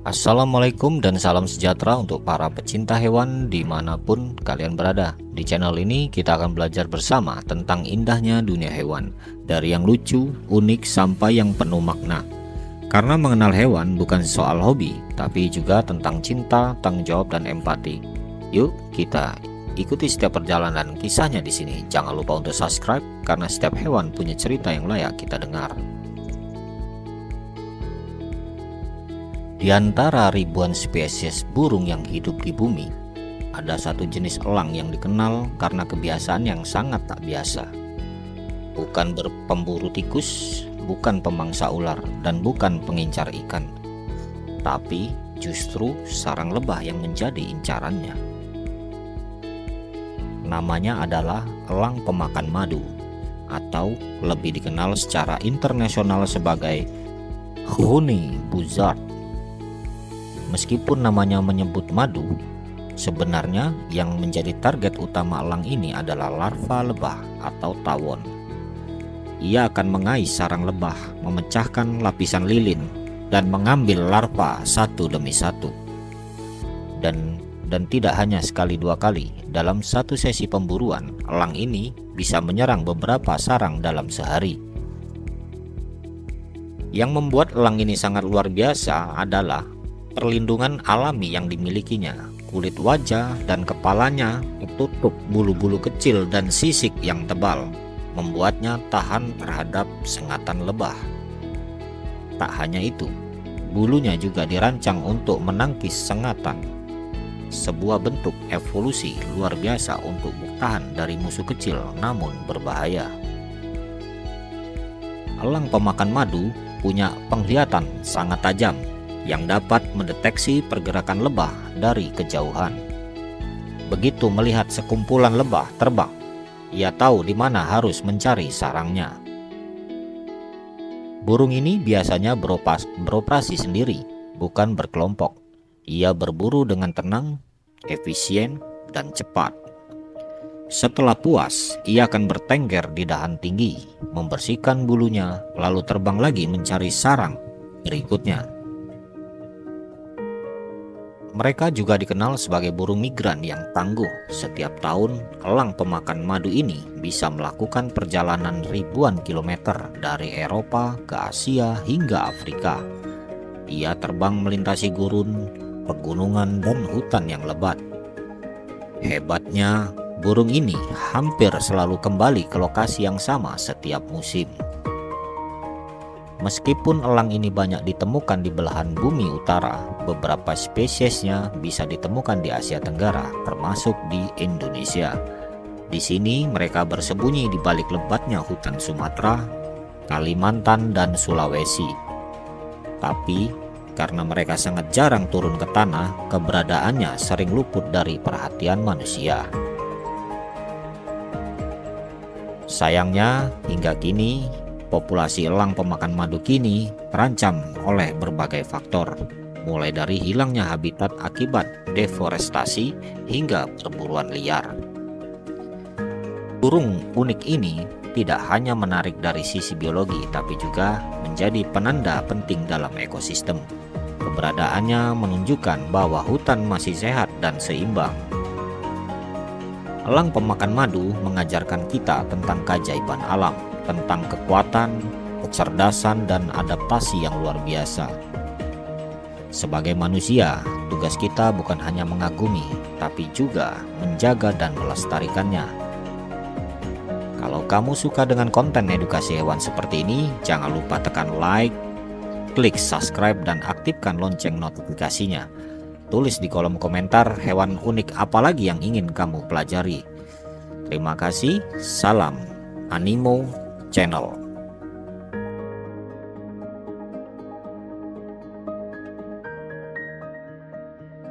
Assalamualaikum dan salam sejahtera untuk para pecinta hewan dimanapun kalian berada. Di channel ini kita akan belajar bersama tentang indahnya dunia hewan, dari yang lucu, unik sampai yang penuh makna. Karena mengenal hewan bukan soal hobi, tapi juga tentang cinta, tanggung jawab, dan empati. Yuk kita ikuti setiap perjalanan kisahnya di sini. Jangan lupa untuk subscribe karena setiap hewan punya cerita yang layak kita dengar. Di antara ribuan spesies burung yang hidup di bumi, ada satu jenis elang yang dikenal karena kebiasaan yang sangat tak biasa. Bukan pemburu tikus, bukan pemangsa ular, dan bukan pengincar ikan. Tapi justru sarang lebah yang menjadi incarannya. Namanya adalah elang pemakan madu, atau lebih dikenal secara internasional sebagai honey buzzard. Meskipun namanya menyebut madu, sebenarnya yang menjadi target utama elang ini adalah larva lebah atau tawon. Ia akan mengais sarang lebah, memecahkan lapisan lilin, dan mengambil larva satu demi satu. Dan tidak hanya sekali dua kali, dalam satu sesi pemburuan, elang ini bisa menyerang beberapa sarang dalam sehari. Yang membuat elang ini sangat luar biasa adalah perlindungan alami yang dimilikinya. Kulit wajah dan kepalanya tertutup bulu-bulu kecil dan sisik yang tebal, membuatnya tahan terhadap sengatan lebah. Tak hanya itu, bulunya juga dirancang untuk menangkis sengatan, sebuah bentuk evolusi luar biasa untuk bertahan dari musuh kecil namun berbahaya. Elang pemakan madu punya penglihatan sangat tajam yang dapat mendeteksi pergerakan lebah dari kejauhan. Begitu melihat sekumpulan lebah terbang, ia tahu di mana harus mencari sarangnya. Burung ini biasanya beroperasi sendiri, bukan berkelompok. Ia berburu dengan tenang, efisien, dan cepat. Setelah puas, ia akan bertengger di dahan tinggi, membersihkan bulunya, lalu terbang lagi mencari sarang berikutnya. Mereka juga dikenal sebagai burung migran yang tangguh. Setiap tahun, elang pemakan madu ini bisa melakukan perjalanan ribuan kilometer dari Eropa ke Asia hingga Afrika. Ia terbang melintasi gurun, pegunungan, dan hutan yang lebat. Hebatnya, burung ini hampir selalu kembali ke lokasi yang sama setiap musim. Meskipun elang ini banyak ditemukan di belahan bumi utara, beberapa spesiesnya bisa ditemukan di Asia Tenggara, termasuk di Indonesia. Di sini mereka bersembunyi di balik lebatnya hutan Sumatera, Kalimantan, dan Sulawesi. Tapi karena mereka sangat jarang turun ke tanah, keberadaannya sering luput dari perhatian manusia. Sayangnya, hingga kini populasi elang pemakan madu kini terancam oleh berbagai faktor, mulai dari hilangnya habitat akibat deforestasi hingga perburuan liar. Burung unik ini tidak hanya menarik dari sisi biologi, tapi juga menjadi penanda penting dalam ekosistem. Keberadaannya menunjukkan bahwa hutan masih sehat dan seimbang. Elang pemakan madu mengajarkan kita tentang keajaiban alam, tentang kekuatan, kecerdasan, dan adaptasi yang luar biasa. Sebagai manusia, tugas kita bukan hanya mengagumi, tapi juga menjaga dan melestarikannya. Kalau kamu suka dengan konten edukasi hewan seperti ini, jangan lupa tekan like, klik subscribe, dan aktifkan lonceng notifikasinya. Tulis di kolom komentar hewan unik apa lagi yang ingin kamu pelajari. Terima kasih, salam Animo Channel.